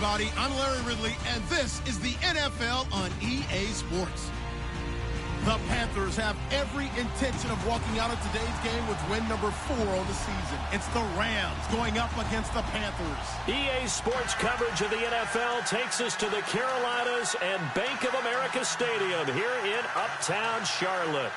everybody. I'm Larry Ridley, and this is the NFL on EA Sports. The Panthers have every intention of walking out of today's game with win number 4 on the season. It's the Rams going up against the Panthers. EA Sports coverage of the NFL takes us to the Carolinas and Bank of America Stadium here in Uptown Charlotte.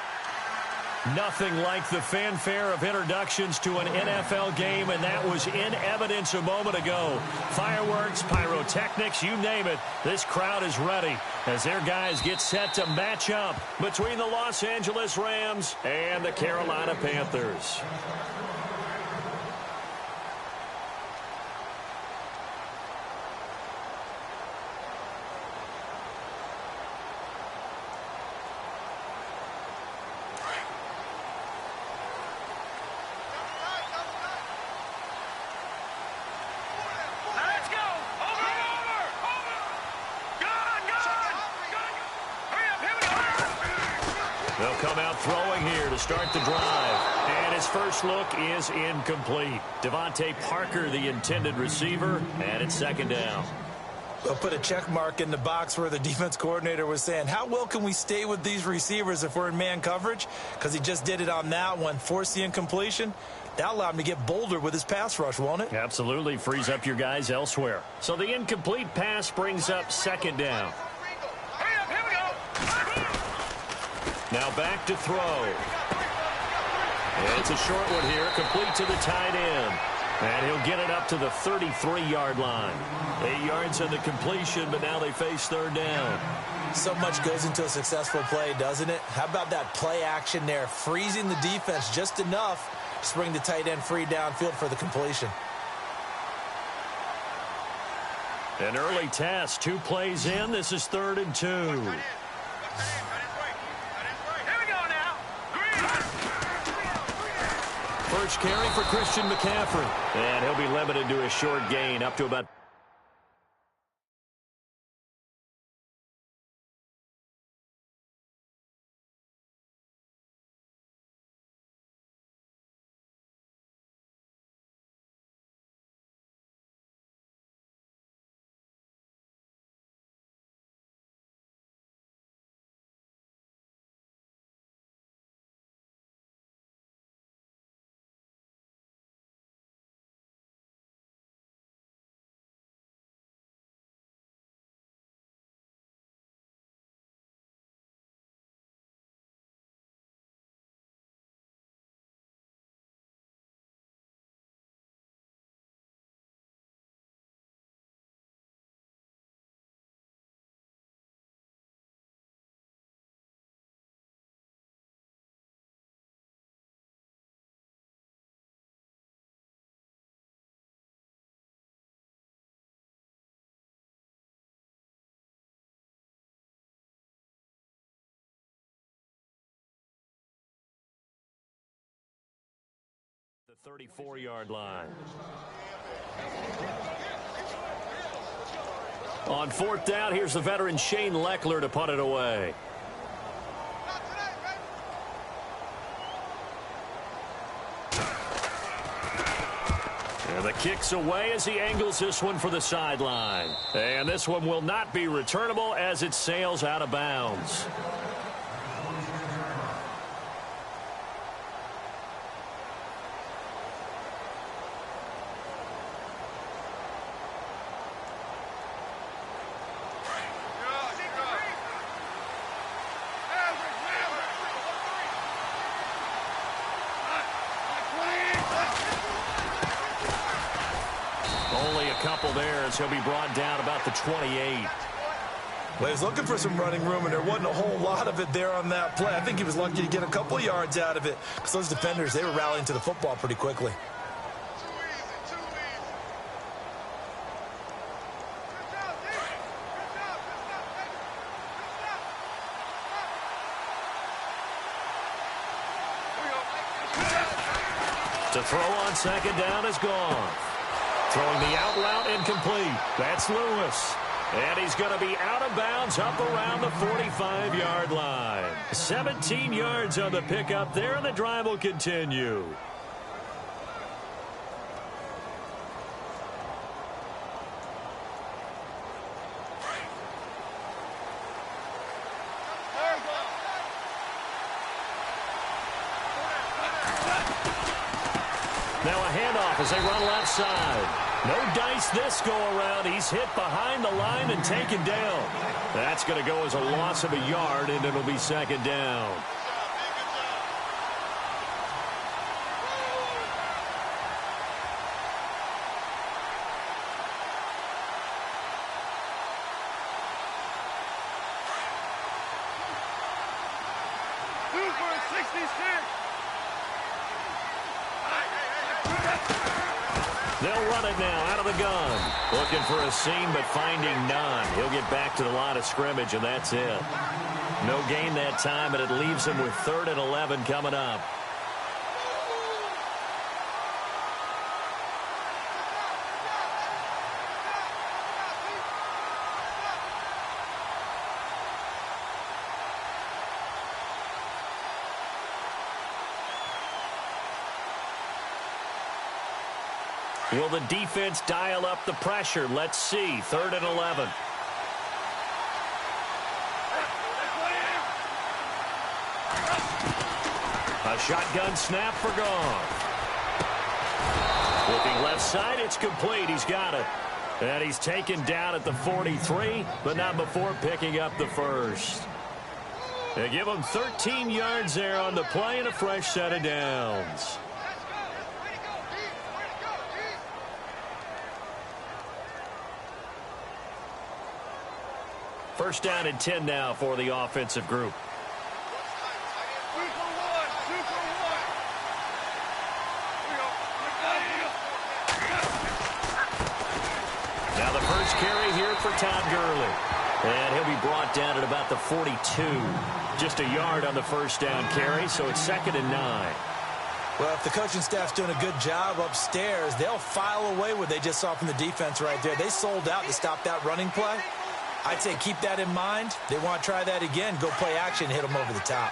Nothing like the fanfare of introductions to an NFL game, and that was in evidence a moment ago. Fireworks, pyrotechnics, you name it. This crowd is ready as their guys get set to match up between the Los Angeles Rams and the Carolina Panthers. They'll come out throwing here to start the drive. And his first look is incomplete. Devontae Parker, the intended receiver, and it's second down. They'll put a check mark in the box where the defense coordinator was saying, how well can we stay with these receivers if we're in man coverage? Because he just did it on that one, forced the incompletion. That allowed him to get bolder with his pass rush, won't it? Absolutely. Frees up your guys elsewhere. So the incomplete pass brings up second down. Now back to throw. And it's a short one here, complete to the tight end. And he'll get it up to the 33-yard line. 8 yards on the completion, but now they face third down. So much goes into a successful play, doesn't it? How about that play action there, freezing the defense just enough to bring the tight end free downfield for the completion. An early test, 2 plays in. This is 3rd and 2. First carry for Christian McCaffrey. And he'll be limited to a short gain up to about... The 34-yard line. On 4th down, here's the veteran Shane Leckler to punt it away. And the kick's away as he angles this one for the sideline. And this one will not be returnable as it sails out of bounds. Only a couple there as he'll be brought down about the 28. Well, he was looking for some running room, and there wasn't a whole lot of it there on that play. I think he was lucky to get a couple yards out of it because those defenders, they were rallying to the football pretty quickly. To throw on second down is gone. Throwing the out route incomplete. That's Lewis. And he's going to be out of bounds up around the 45-yard line. 17 yards on the pickup there, and the drive will continue. Now a handoff as they run left side. No dice this go-around. He's hit behind the line and taken down. That's going to go as a loss of a yard, and it'll be second down. They'll run it now out of the gun. Looking for a seam, but finding none. He'll get back to the line of scrimmage, and that's it. No gain that time, and it leaves him with 3rd and 11 coming up. Will the defense dial up the pressure? Let's see. 3rd and 11. A shotgun snap for Goff. Looking left side, it's complete. He's got it. And he's taken down at the 43, but not before picking up the first. They give him 13 yards there on the play and a fresh set of downs. First down and 10 now for the offensive group. Now the first carry here for Todd Gurley. And he'll be brought down at about the 42. Just a yard on the first down carry, so it's 2nd and 9. Well, if the coaching staff's doing a good job upstairs, they'll file away what they just saw from the defense right there. They sold out to stop that running play. I'd say keep that in mind. They want to try that again. Go play action, hit them over the top.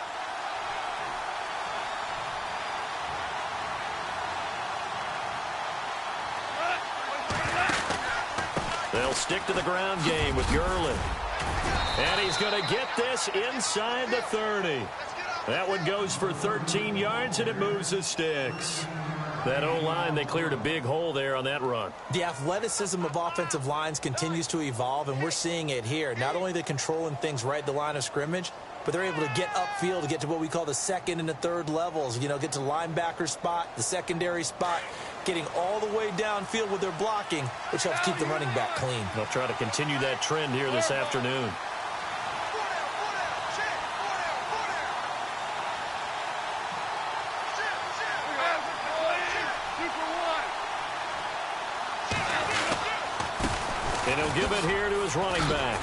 They'll stick to the ground game with Gurley. And he's going to get this inside the 30. That one goes for 13 yards, and it moves the sticks. That O-line, they cleared a big hole there on that run. The athleticism of offensive lines continues to evolve, and we're seeing it here. Not only are they controlling things right at the line of scrimmage, but they're able to get upfield to get to what we call the 2nd and the 3rd levels. You know, get to linebacker spot, the secondary spot, getting all the way downfield with their blocking, which helps keep the running back clean. They'll try to continue that trend here this afternoon. And he'll give it here to his running back.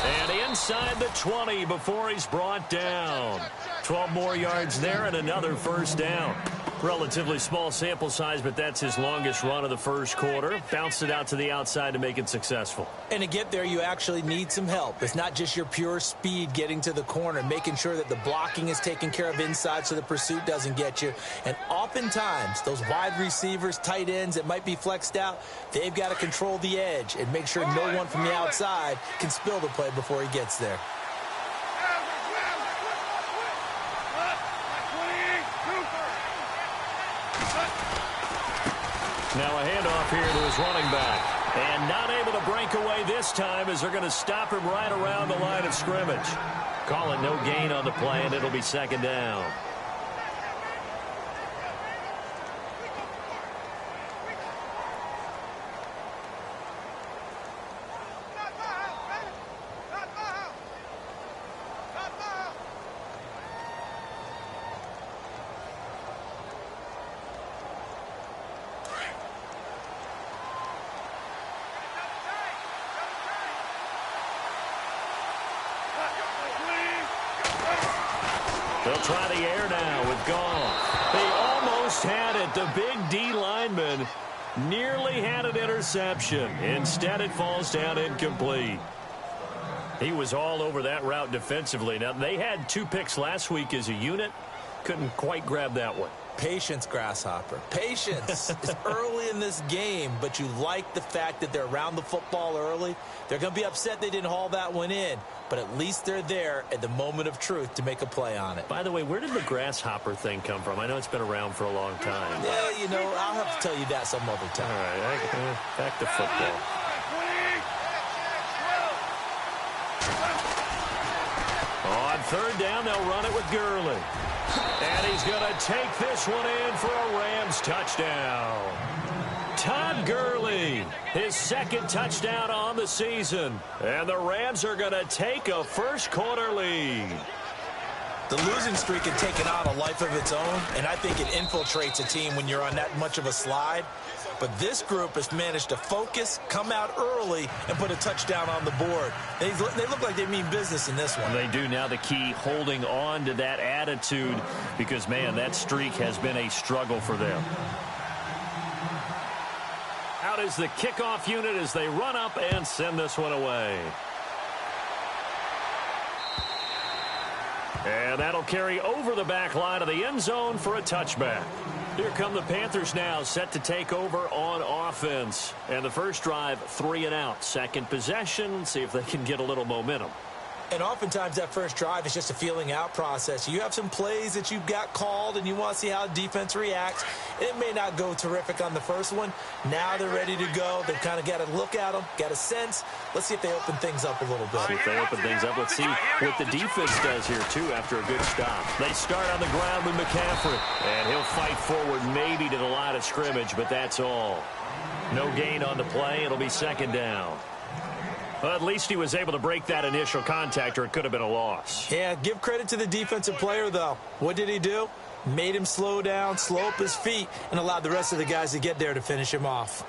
And inside the 20 before he's brought down. 12 more yards there and another first down. Relatively small sample size, but that's his longest run of the first quarter. Bounced it out to the outside to make it successful. And to get there, you actually need some help. It's not just your pure speed getting to the corner, making sure that the blocking is taken care of inside so the pursuit doesn't get you. And oftentimes, those wide receivers, tight ends that might be flexed out, they've got to control the edge and make sure no one from the outside can spill the play before he gets there. Now a handoff here to his running back. And not able to break away this time as they're going to stop him right around the line of scrimmage. Call it no gain on the play, and it'll be 2nd down. They'll try the air now with Goff. They almost had it. The big D lineman nearly had an interception. Instead, it falls down incomplete. He was all over that route defensively. Now, they had 2 picks last week as a unit. Couldn't quite grab that one. Patience, Grasshopper. Patience. It's early in this game, but you like the fact that they're around the football early. They're going to be upset they didn't haul that one in, but at least they're there at the moment of truth to make a play on it. By the way, where did the grasshopper thing come from? I know it's been around for a long time. Yeah, you know, I'll have to tell you that some other time. All right, back to football. On third down, they'll run it with Gurley. And he's going to take this one in for a Rams touchdown. Todd Gurley, his second touchdown on the season. And the Rams are going to take a first-quarter lead. The losing streak had taken on a life of its own, and I think it infiltrates a team when you're on that much of a slide. But this group has managed to focus, come out early, and put a touchdown on the board. They look like they mean business in this one. They do. Now the key, holding on to that attitude, because, man, that streak has been a struggle for them. Out is the kickoff unit as they run up and send this one away. And that'll carry over the back line of the end zone for a touchback. Here come the Panthers now, set to take over on offense. And the first drive, 3 and out. Second possession, see if they can get a little momentum. And oftentimes that first drive is just a feeling out process. You have some plays that you've got called and you want to see how the defense reacts. It may not go terrific on the first one. Now they're ready to go. They've kind of got to look at them, got a sense. Let's see if they open things up a little bit. See if they open things up. Let's see what the defense does here, too, after a good stop. They start on the ground with McCaffrey. And he'll fight forward maybe to the line of scrimmage, but that's all. No gain on the play. It'll be second down. Well, at least he was able to break that initial contact, or it could have been a loss. Yeah, give credit to the defensive player, though. What did he do? Made him slow down, slow up his feet, and allowed the rest of the guys to get there to finish him off.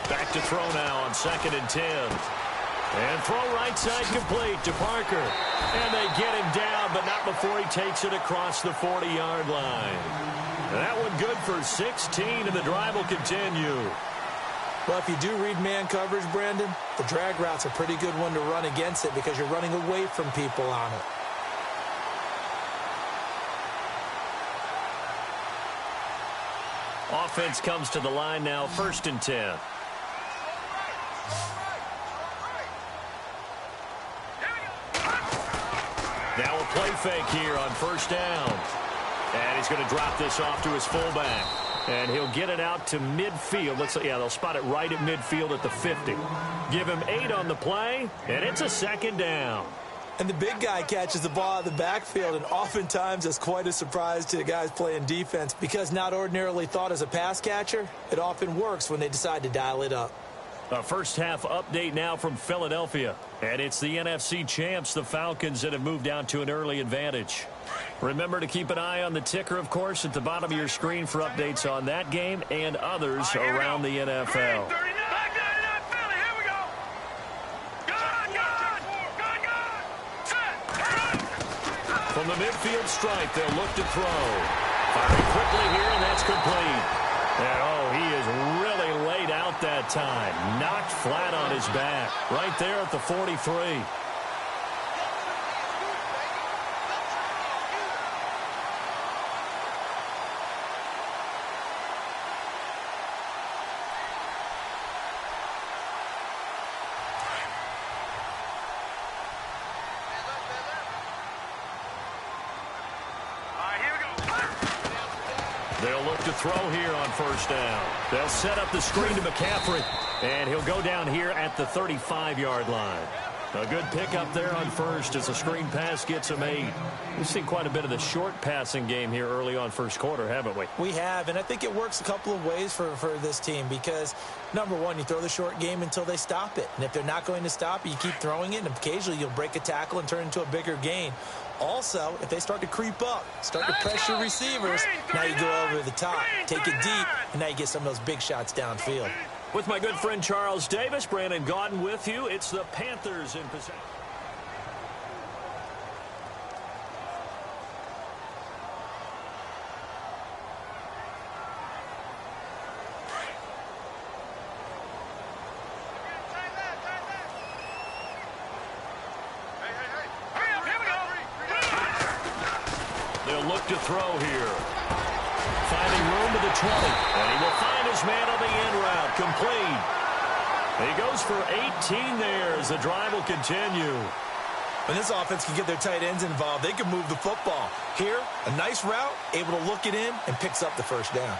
Back to throw now on 2nd and 10. And throw right side complete to Parker. And they get him down, but not before he takes it across the 40-yard line. That one good for 16, and the drive will continue. Well, if you do read man coverage, Brandon, the drag route's a pretty good one to run against it because you're running away from people on it. Offense comes to the line now, 1st and 10. Now a play fake here on 1st down. And he's going to drop this off to his fullback. And he'll get it out to midfield. They'll spot it right at midfield at the 50. Give him 8 on the play, and it's a 2nd down. And the big guy catches the ball out of the backfield, and oftentimes it's quite a surprise to the guys playing defense because not ordinarily thought as a pass catcher, it often works when they decide to dial it up. A first-half update now from Philadelphia. And it's the NFC champs, the Falcons, that have moved down to an early advantage. Remember to keep an eye on the ticker, of course, at the bottom of your screen for updates on that game and others around the NFL. From the midfield stripe, they'll look to throw. Firing quickly here, and that's complete. And, he is really laid out that time. Knocked flat on his back. Right there at the 43. They'll look to throw here on 1st down. They'll set up the screen to McCaffrey, and he'll go down here at the 35-yard line. A good pickup there on 1st as the screen pass gets him 8. We've seen quite a bit of the short passing game here early on 1st quarter, haven't we? We have, and I think it works a couple of ways for this team because, number one, you throw the short game until they stop it. And if they're not going to stop it, you keep throwing it, and occasionally you'll break a tackle and turn it into a bigger gain. Also, if they start to creep up, start to pressure receivers, now you go over the top, take it deep, and now you get some of those big shots downfield. With my good friend Charles Davis, Brandon Gaudin with you. It's the Panthers in possession. he'll look to throw here. Finding room to the 20. And he will find his man on the end route. Complete. He goes for 18 there as the drive will continue. When this offense can get their tight ends involved, they can move the football. Here, a nice route, able to look it in, and picks up the first down.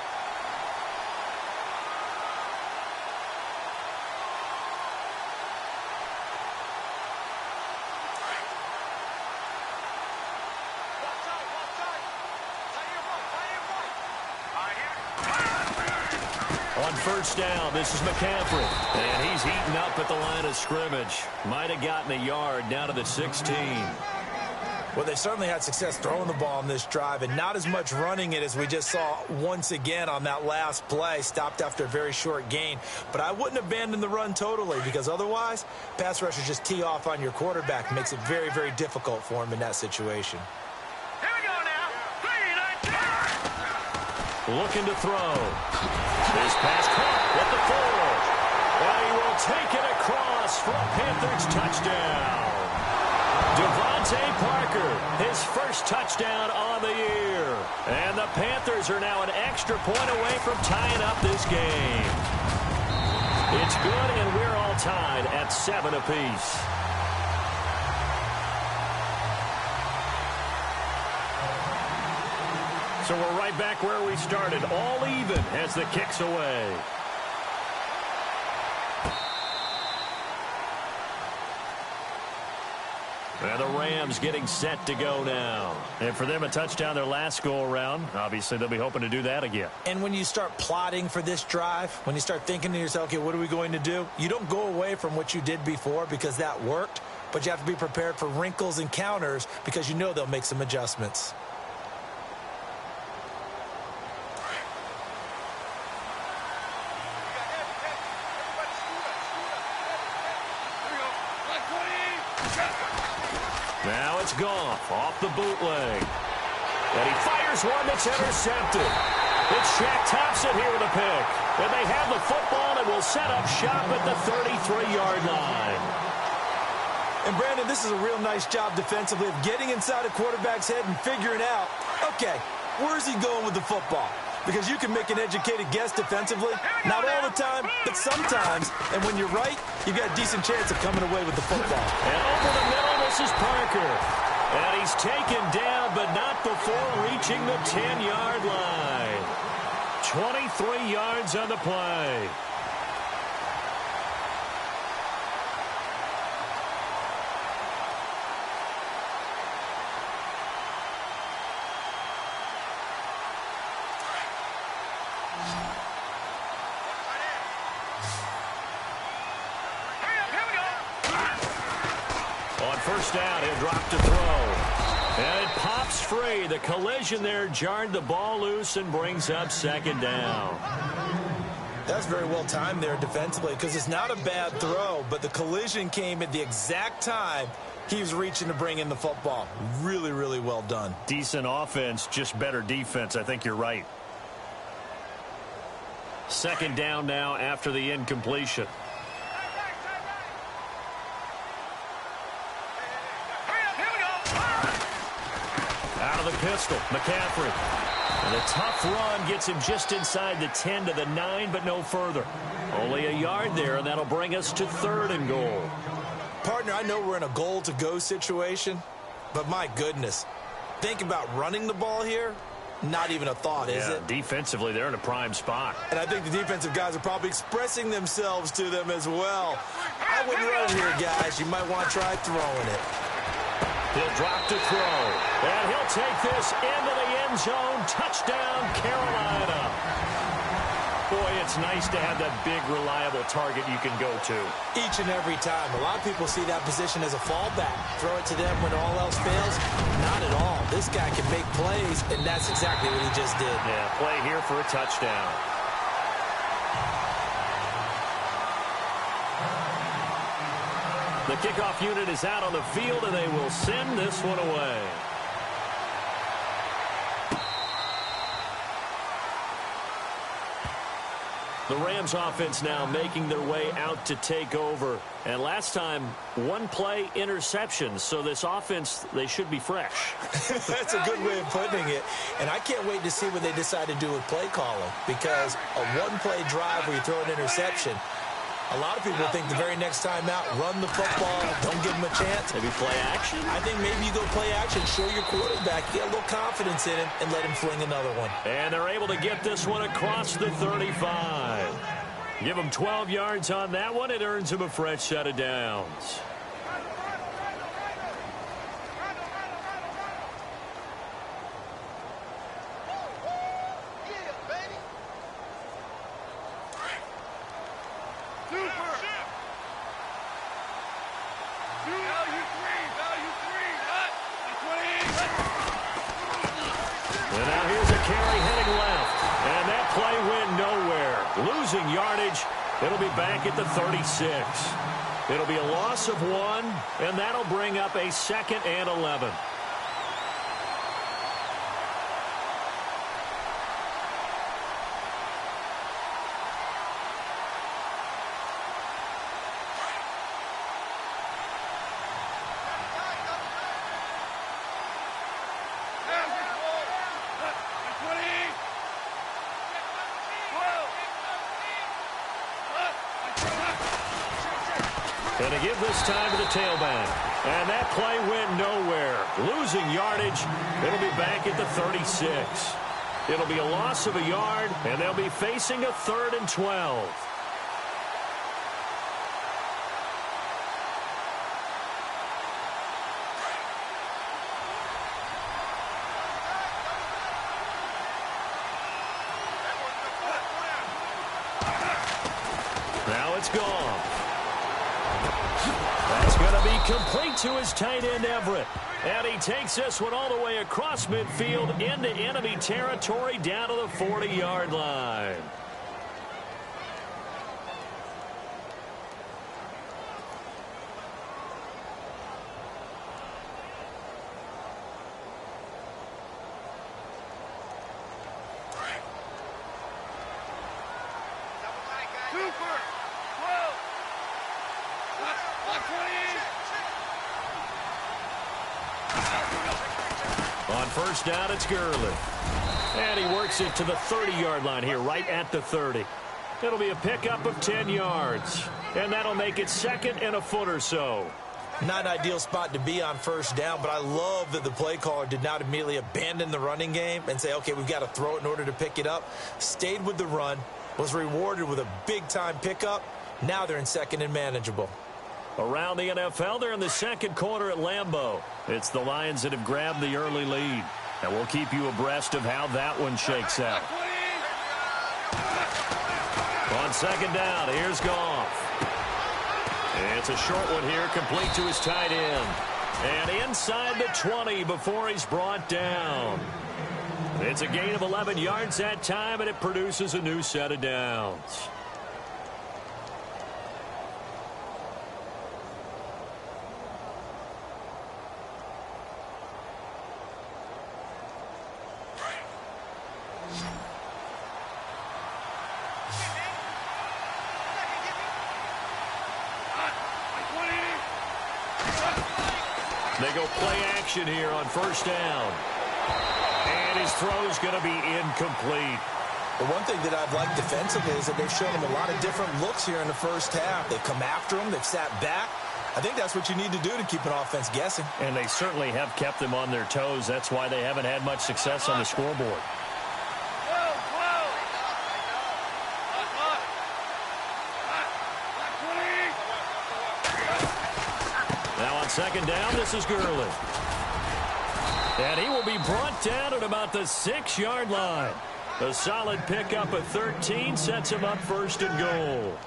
On first down, this is McCaffrey. And he's heating up at the line of scrimmage. Might have gotten a yard down to the 16. Well, they certainly had success throwing the ball on this drive and not as much running it as we just saw once again on that last play. Stopped after a very short gain. But I wouldn't abandon the run totally because otherwise, pass rushers just tee off on your quarterback. Makes it very, very difficult for him in that situation. Here we go now. 3, 9, 10. Looking to throw. His pass caught at the 4. And he will take it across for a Panthers touchdown. Devontae Parker, his first touchdown on the year. And the Panthers are now an extra point away from tying up this game. It's good, and we're all tied at 7 apiece. So we're right back where we started, all even as the kick's away. And the Rams getting set to go now. And for them, a touchdown their last go-around. Obviously, they'll be hoping to do that again. And when you start plotting for this drive, when you start thinking to yourself, okay, what are we going to do? You don't go away from what you did before because that worked, but you have to be prepared for wrinkles and counters because you know they'll make some adjustments. Now it's Goff off the bootleg. And he fires one that's intercepted. It's Shaq Thompson here with a pick. And they have the football and will set up shop at the 33-yard line. And, Brandon, this is a real nice job defensively of getting inside a quarterback's head and figuring out, okay, where's he going with the football? Because you can make an educated guess defensively. Not all the time, but sometimes. And when you're right, you've got a decent chance of coming away with the football. And over the middle, this is Parker. And he's taken down, but not before reaching the 10-yard line. 23 yards on the play. First down, he'll drop to throw. And it pops free. The collision there jarred the ball loose and brings up second down. That's very well timed there defensively because it's not a bad throw, but the collision came at the exact time he was reaching to bring in the football. Really, really well done. Decent offense, just better defense. I think you're right. Second down now after the incompletion. The pistol, McCaffrey. And a tough run gets him just inside the 10 to the 9, but no further. Only a yard there, and that'll bring us to 3rd and goal. Partner, I know we're in a goal-to-go situation, but my goodness, think about running the ball here. Not even a thought, is it? Defensively, they're in a prime spot. And I think the defensive guys are probably expressing themselves to them as well. I wouldn't run here, guys. You might want to try throwing it. He'll drop to throw. And he'll take this into the end zone. Touchdown, Carolina. Boy, it's nice to have that big, reliable target you can go to. Each and every time. A lot of people see that position as a fallback. Throw it to them when all else fails. Not at all. This guy can make plays, and that's exactly what he just did. Yeah, play here for a touchdown. The kickoff unit is out on the field, and they will send this one away. The Rams offense now making their way out to take over. And last time, one play interception. So this offense, they should be fresh. That's a good way of putting it. And I can't wait to see what they decide to do with play calling. Because a one-play drive where you throw an interception, a lot of people think the very next time out, run the football, don't give them a chance. Maybe play action? I think maybe you go play action, show your quarterback, get a little confidence in him, and let him fling another one. And they're able to get this one across the 35. Give him 12 yards on that one. It earns him a fresh set of downs. And now here's a carry heading left. And that play went nowhere. Losing yardage. It'll be back at the 36. It'll be a loss of 1, and that'll bring up a 2nd and 11. Going to give this time to the tailback. And that play went nowhere. Losing yardage. It'll be back at the 36. It'll be a loss of a yard, and they'll be facing a 3rd and 12. Now it's gone. That's going to be complete to his tight end, Everett. And he takes this one all the way across midfield into enemy territory down to the 40-yard line. On first down, it's Gurley. And he works it to the 30-yard line here, right at the 30. It'll be a pickup of 10 yards. And that'll make it 2nd and a foot or so. Not an ideal spot to be on first down, but I love that the play caller did not immediately abandon the running game and say, okay, we've got to throw it in order to pick it up. Stayed with the run, was rewarded with a big-time pickup. Now they're in 2nd and manageable. Around the NFL, they're in the 2nd quarter at Lambeau. It's the Lions that have grabbed the early lead. And we'll keep you abreast of how that one shakes out. On 2nd down, here's Goff. It's a short one here, complete to his tight end. And inside the 20 before he's brought down. It's a gain of 11 yards that time, and it produces a new set of downs. They go play action here on first down. And his throw's going to be incomplete. The one thing that I've liked defensively is that they've shown him a lot of different looks here in the first half. They've come after him. They've sat back. I think that's what you need to do to keep an offense guessing. And they certainly have kept them on their toes. That's why they haven't had much success on the scoreboard. Now on 2nd down, this is Gurley. And he will be brought down at about the 6-yard line. A solid pickup at 13 sets him up 1st and goal.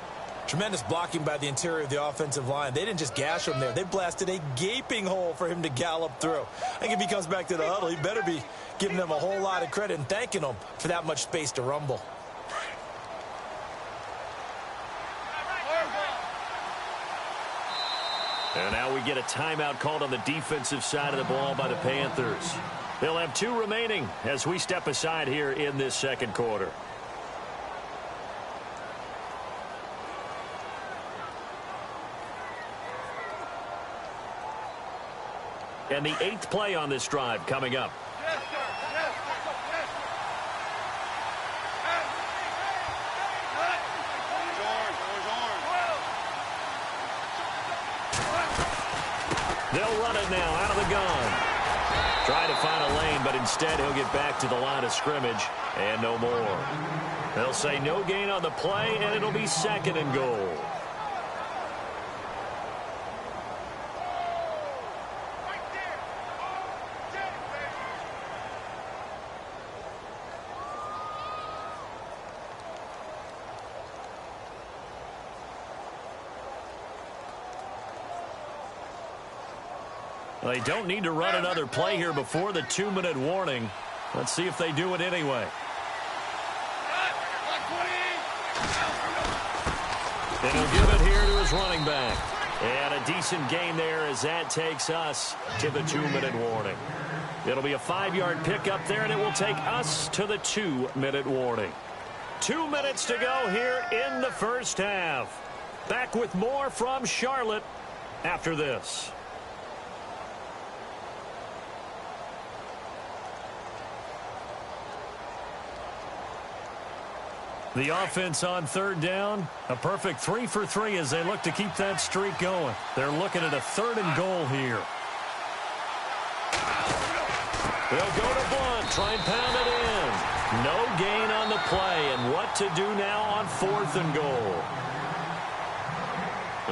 Tremendous blocking by the interior of the offensive line. They didn't just gash him there. They blasted a gaping hole for him to gallop through. I think if he comes back to the huddle, he better be giving them a whole lot of credit and thanking them for that much space to rumble. And now we get a timeout called on the defensive side of the ball by the Panthers. They'll have 2 remaining as we step aside here in this 2nd quarter. and the 8th play on this drive coming up. They'll run it now out of the gun. Try to find a lane, but instead he'll get back to the line of scrimmage and no more. They'll say no gain on the play, and it'll be 2nd and goal. They don't need to run another play here before the 2-minute warning. Let's see if they do it anyway. And he'll give it here to his running back. And a decent gain there as that takes us to the 2-minute warning. It'll be a 5-yard pickup there, and it will take us to the 2-minute warning. 2 minutes to go here in the first half. Back with more from Charlotte after this. The offense on 3rd down, a perfect 3 for 3 as they look to keep that streak going. They're looking at a 3rd and goal here. They'll go to Blunt, try and pound it in. No gain on the play, and what to do now on 4th and goal.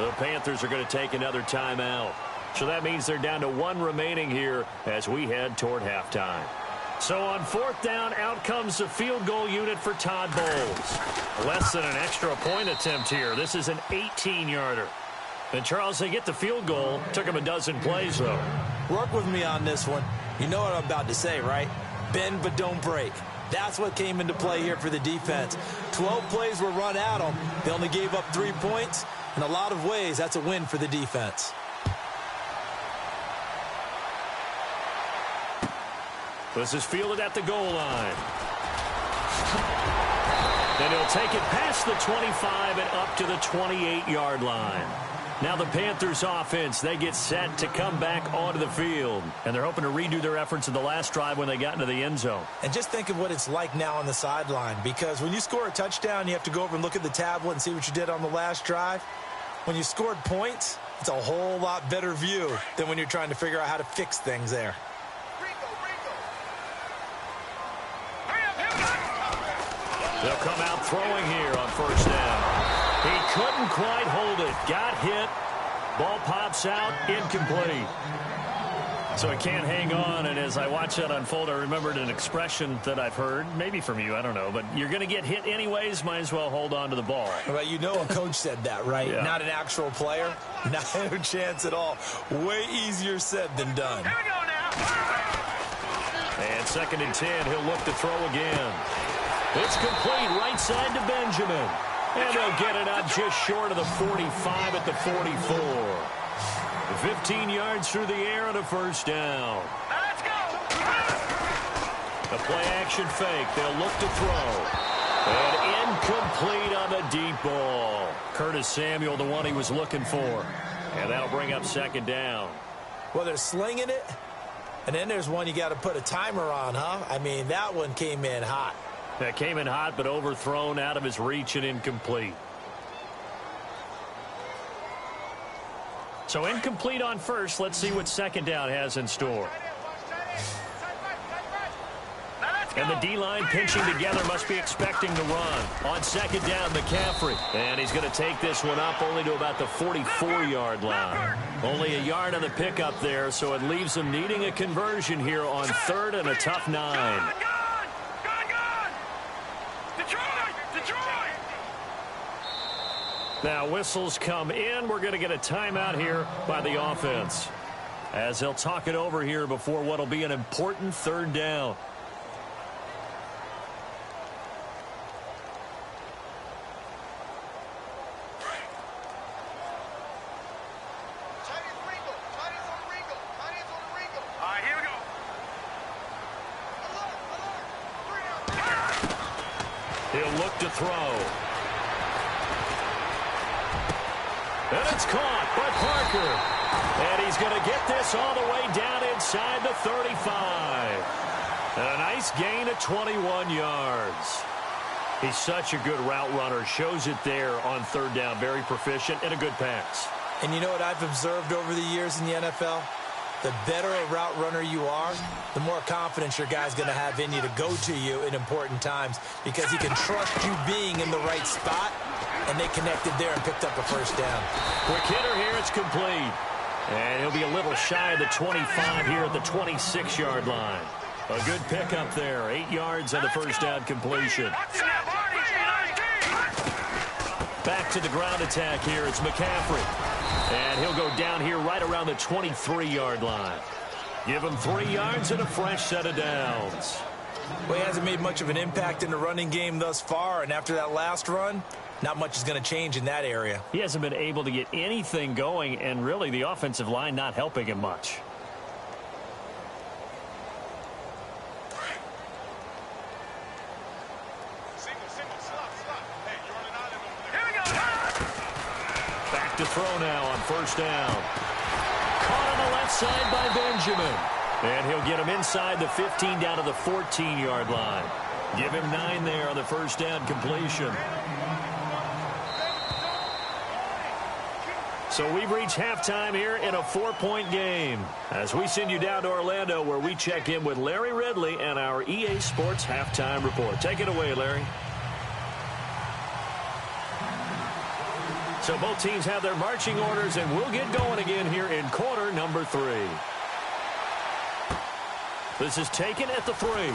The Panthers are going to take another timeout. So that means they're down to 1 remaining here as we head toward halftime. So on 4th down, out comes the field goal unit for Todd Bowles. Less than an extra point attempt here. This is an 18-yarder. And, Charles, they get the field goal. Took them a dozen plays, though. Work with me on this one. You know what I'm about to say, right? Bend but don't break. That's what came into play here for the defense. 12 plays were run at them. They only gave up 3 points. In a lot of ways, that's a win for the defense. This is fielded at the goal line. And he'll take it past the 25 and up to the 28-yard line. Now the Panthers offense, they get set to come back onto the field. And they're hoping to redo their efforts in the last drive when they got into the end zone. And just think of what it's like now on the sideline. Because when you score a touchdown, you have to go over and look at the tablet and see what you did on the last drive. When you scored points, it's a whole lot better view than when you're trying to figure out how to fix things there. They'll come out throwing here on 1st down. He couldn't quite hold it. Got hit. Ball pops out. Incomplete. So he can't hang on, and as I watch that unfold, I remembered an expression that I've heard, maybe from you, I don't know, but you're going to get hit anyways, might as well hold on to the ball. Well, you know a coach said that, right? Yeah. Not an actual player. No chance at all. Way easier said than done. Here we go now. And 2nd and 10, he'll look to throw again. It's complete right side to Benjamin. And they'll get it up just short of the 45 at the 44. 15 yards through the air and a 1st down. Let's go. A play-action fake. They'll look to throw. And incomplete on the deep ball. Curtis Samuel, the one he was looking for. And that'll bring up 2nd down. Well, they're slinging it. And then there's one you got to put a timer on, huh? I mean, that one came in hot. That came in hot, but overthrown out of his reach and incomplete. So incomplete on 1st. Let's see what 2nd down has in store. And the D-line pinching together, must be expecting to run. On 2nd down, McCaffrey. And he's going to take this one up only to about the 44-yard line. Only a yard on the pickup there, so it leaves them needing a conversion here on 3rd and a tough 9. Now whistles come in. We're going to get a timeout here by the offense as they'll talk it over here before what will be an important 3rd down. He'll look to throw. And it's caught by Parker. And he's going to get this all the way down inside the 35. And a nice gain of 21 yards. He's such a good route runner. Shows it there on third down. Very proficient and a good pass. And you know what I've observed over the years in the NFL? The better a route runner you are, the more confidence your guy's going to have in you to go to you in important times because he can trust you being in the right spot, and they connected there and picked up a first down. Quick hitter here. It's complete. And he'll be a little shy of the 25 here at the 26-yard line. A good pickup there. 8 yards on the first down completion. Back to the ground attack here. It's McCaffrey. And he'll go down here right around the 23-yard line. Give him 3 yards and a fresh set of downs. Well, he hasn't made much of an impact in the running game thus far, and after that last run, not much is going to change in that area. He hasn't been able to get anything going, and really the offensive line not helping him much. To throw now on first down. Caught on the left side by Benjamin. And he'll get him inside the 15 down to the 14-yard line. Give him 9 there on the first down completion. So we've reached halftime here in a 4-point game. As we send you down to Orlando where we check in with Larry Ridley and our EA Sports Halftime Report. Take it away, Larry. So both teams have their marching orders, and we'll get going again here in quarter number 3. This is taken at the 3. And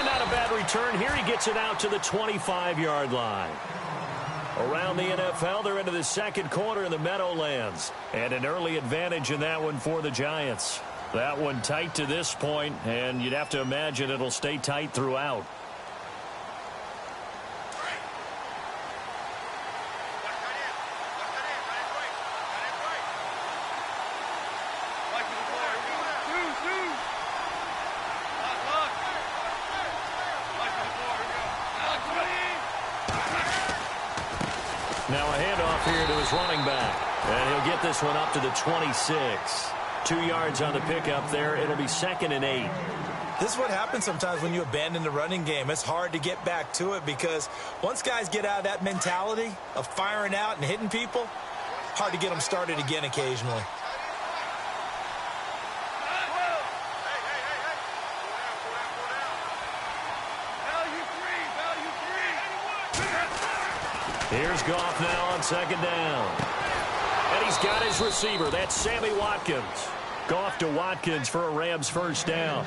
not a bad return here. He gets it out to the 25-yard line. Around the NFL, they're into the second quarter in the Meadowlands. And an early advantage in that one for the Giants. That one tight to this point, and you'd have to imagine it'll stay tight throughout. Now a handoff here to his running back. And he'll get this one up to the 26. 2 yards on the pickup there. It'll be 2nd and 8. This is what happens sometimes when you abandon the running game. It's hard to get back to it because once guys get out of that mentality of firing out and hitting people, hard to get them started again occasionally. Here's Goff now on 2nd down. And he's got his receiver. That's Sammy Watkins. Goff to Watkins for a Rams first down.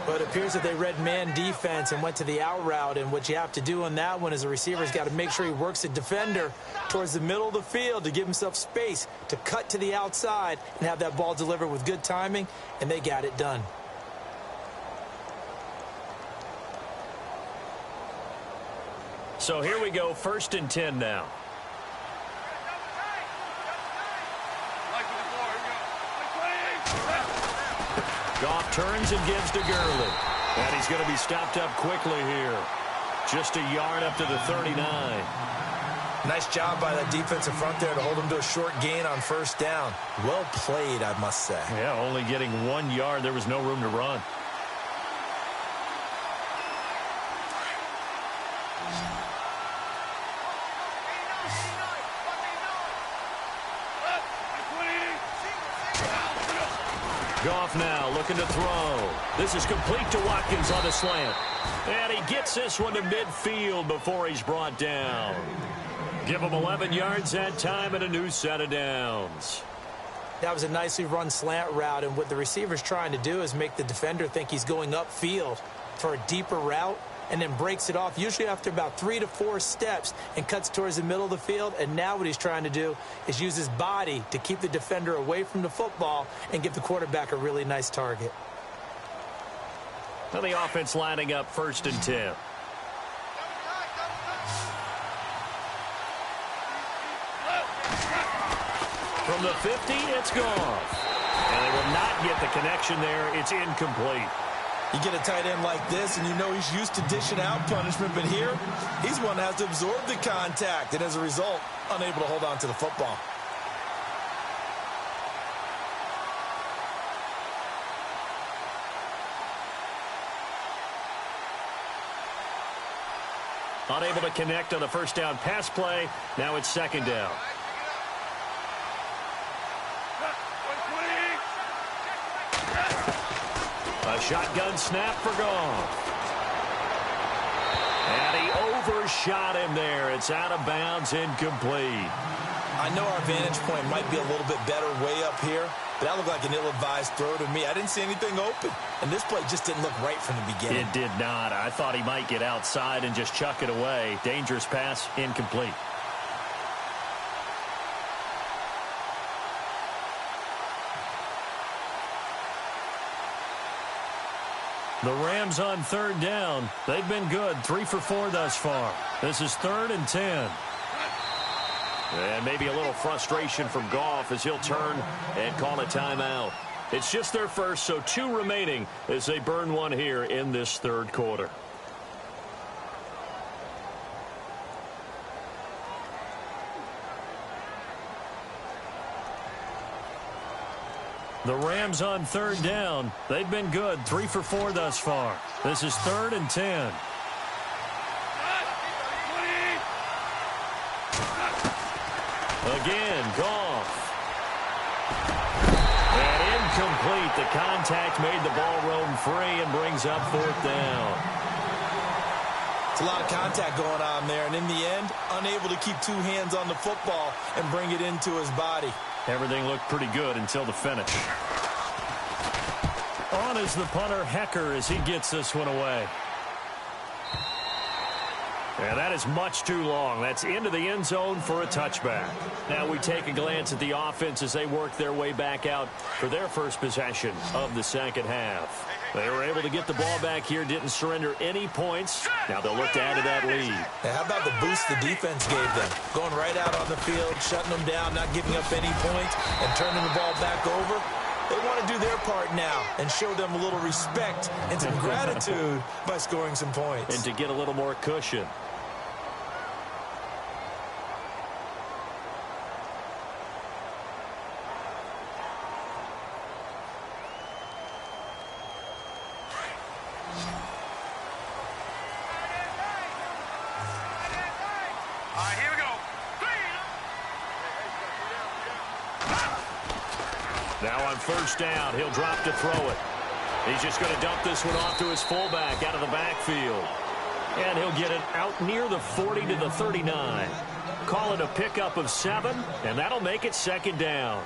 But it appears that they read man defense and went to the out route. And what you have to do on that one is the receiver's got to make sure he works the defender towards the middle of the field to give himself space to cut to the outside and have that ball delivered with good timing. And they got it done. So here we go, 1st and 10 now. Goff turns and gives to Gurley. And he's going to be stopped up quickly here. Just a yard up to the 39. Nice job by that defensive front there to hold him to a short gain on first down. Well played, I must say. Yeah, only getting 1 yard. There was no room to run. Goff now looking to throw. This is complete to Watkins on the slant. And he gets this one to midfield before he's brought down. Give him 11 yards that time and a new set of downs. That was a nicely run slant route, and what the receiver's trying to do is make the defender think he's going upfield for a deeper route and then breaks it off, usually after about 3 to 4 steps, and cuts towards the middle of the field. And now what he's trying to do is use his body to keep the defender away from the football and give the quarterback a really nice target. Now the offense lining up 1st and 10. From the 50, it's Goff. And they will not get the connection there. It's incomplete. You get a tight end like this, and you know he's used to dishing out punishment, but here, he's one that has to absorb the contact, and as a result, unable to hold on to the football. Unable to connect on the first down pass play. Now it's second down. A shotgun snap for Goff. And he overshot him there. It's out of bounds, incomplete. I know our vantage point might be a little bit better way up here, but that looked like an ill-advised throw to me. I didn't see anything open, and this play just didn't look right from the beginning. It did not. I thought he might get outside and just chuck it away. Dangerous pass, incomplete. The Rams on third down. They've been good, 3 for 4 thus far. This is 3rd and 10. And maybe a little frustration from Goff as he'll turn and call a timeout. It's just their first, so 2 remaining as they burn one here in this third quarter. The Rams on third down. They've been good, 3 for 4 thus far. This is 3rd and 10. Again, Goff. And incomplete. The contact made the ball roam free and brings up 4th down. It's a lot of contact going on there, and in the end, unable to keep 2 hands on the football and bring it into his body. Everything looked pretty good until the finish. On is the punter, Hecker, as he gets this one away. And that is much too long. That's into the end zone for a touchback. Now we take a glance at the offense as they work their way back out for their first possession of the second half. They were able to get the ball back here, didn't surrender any points. Now they'll look to add to that lead. Now, how about the boost the defense gave them? Going right out on the field, shutting them down, not giving up any points, and turning the ball back over. They want to do their part now and show them a little respect and some gratitude by scoring some points. And to get a little more cushion. Now on first down, he'll drop to throw it. He's just going to dump this one off to his fullback out of the backfield. And he'll get it out near the 40 to the 39. Call it a pickup of 7, and that'll make it second down.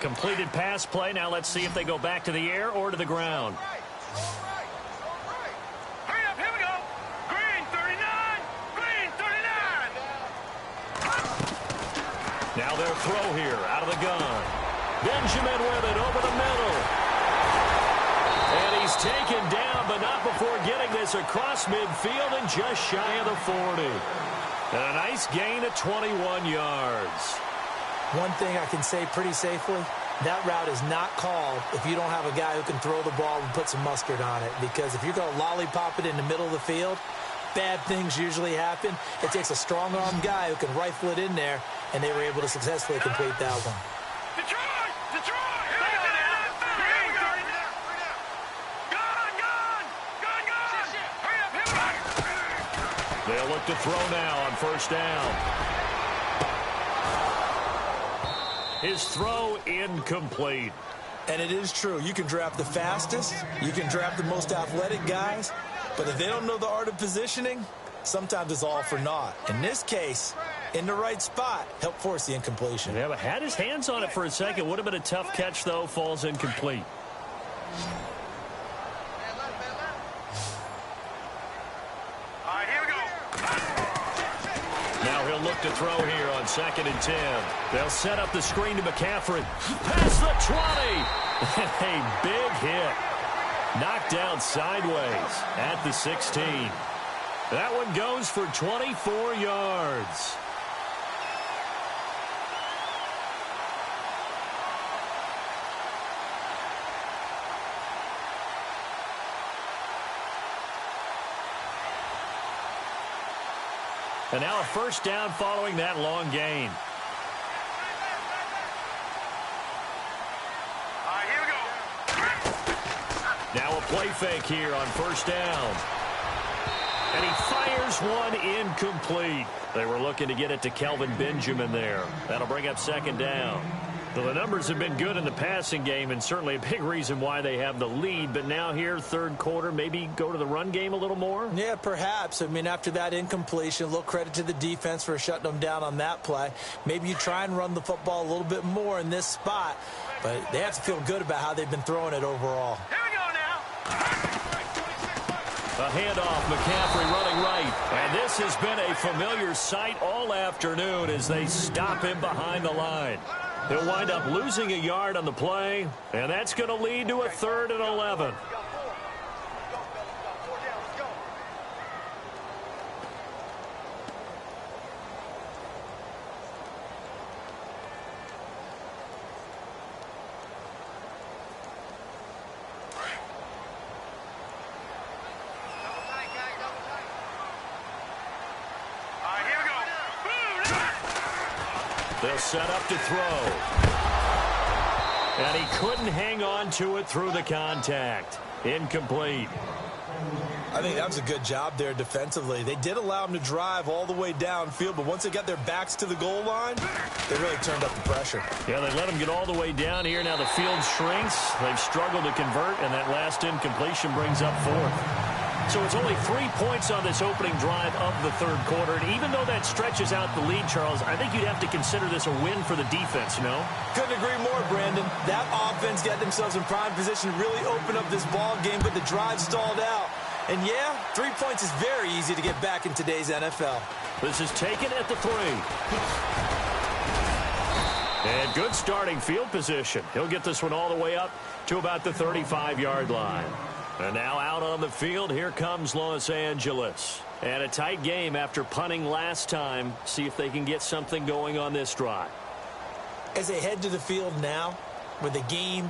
Completed pass play. Now let's see if they go back to the air or to the ground. Now they'll throw here out of the gun. Benjamin with it over the middle. And he's taken down, but not before getting this across midfield and just shy of the 40. And a nice gain of 21 yards. One thing I can say pretty safely, that route is not called if you don't have a guy who can throw the ball and put some mustard on it. Because if you're going to lollipop it in the middle of the field, bad things usually happen. It takes a strong-armed guy who can rifle it in there, and they were able to successfully complete that one. They'll look to throw now on first down. His throw incomplete. And it is true. You can draft the fastest. You can draft the most athletic guys. But if they don't know the art of positioning, sometimes it's all for naught. In this case, in the right spot, helped force the incompletion. Yeah, but had his hands on it for a second. Would have been a tough catch, though. Falls incomplete. Now he'll look to throw here on 2nd and 10. They'll set up the screen to McCaffrey. Past the 20. A big hit. Knocked down sideways at the 16. That one goes for 24 yards. And now a first down following that long gain. Now a Play fake here on first down. And he fires one incomplete. They were looking to get it to Kelvin Benjamin there. That'll bring up second down. Well, the numbers have been good in the passing game, and certainly a big reason why they have the lead. But now here, third quarter, maybe go to the run game a little more? Yeah, perhaps. I mean, after that incompletion, a little credit to the defense for shutting them down on that play. Maybe you try and run the football a little bit more in this spot. But they have to feel good about how they've been throwing it overall. Here we go now. A handoff, McCaffrey running right. And this has been a familiar sight all afternoon as they stop him behind the line. He'll wind up losing a yard on the play, and that's going to lead to a 3rd and 11. They'll set up to throw. And he couldn't hang on to it through the contact. Incomplete. I think that was a good job there defensively. They did allow him to drive all the way downfield, but once they got their backs to the goal line, they really turned up the pressure. Yeah, they let him get all the way down here. Now the field shrinks. They've struggled to convert, and that last incompletion brings up 4th. So it's only 3 points on this opening drive of the third quarter. And even though that stretches out the lead, Charles, I think you'd have to consider this a win for the defense, no? Couldn't agree more, Brandon. That offense got themselves in prime position to really open up this ball game, but the drive stalled out. And yeah, 3 points is very easy to get back in today's NFL. This is taken at the 3. And good starting field position. He'll get this one all the way up to about the 35-yard line. And now out on the field, here comes Los Angeles. And a tight game after punting last time. See if they can get something going on this drive. As they head to the field now, with the game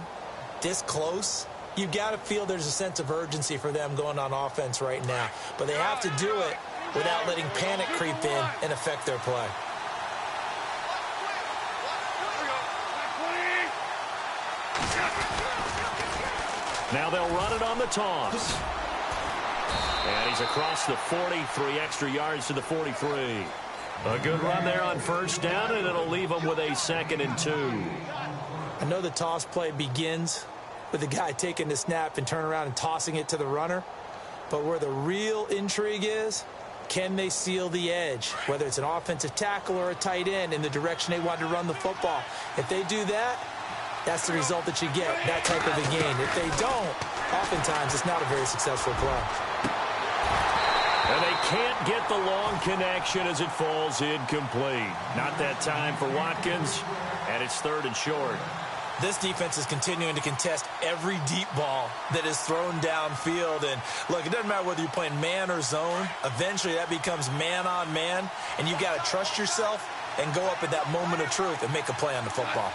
this close, you've got to feel there's a sense of urgency for them going on offense right now. But they have to do it without letting panic creep in and affect their play. Now they'll run it on the toss. And he's across the 40, 3 extra yards to the 43. A good run there on first down, and it'll leave them with a 2nd and 2. I know the toss play begins with the guy taking the snap and turning around and tossing it to the runner. But where the real intrigue is, can they seal the edge, whether it's an offensive tackle or a tight end, in the direction they want to run the football? If they do that, that's the result that you get, that type of a gain. If they don't, oftentimes it's not a very successful play. And they can't get the long connection as it falls incomplete. Not that time for Watkins, and it's 3rd and short. This defense is continuing to contest every deep ball that is thrown downfield. And look, it doesn't matter whether you're playing man or zone. Eventually that becomes man on man, and you've got to trust yourself and go up at that moment of truth and make a play on the football.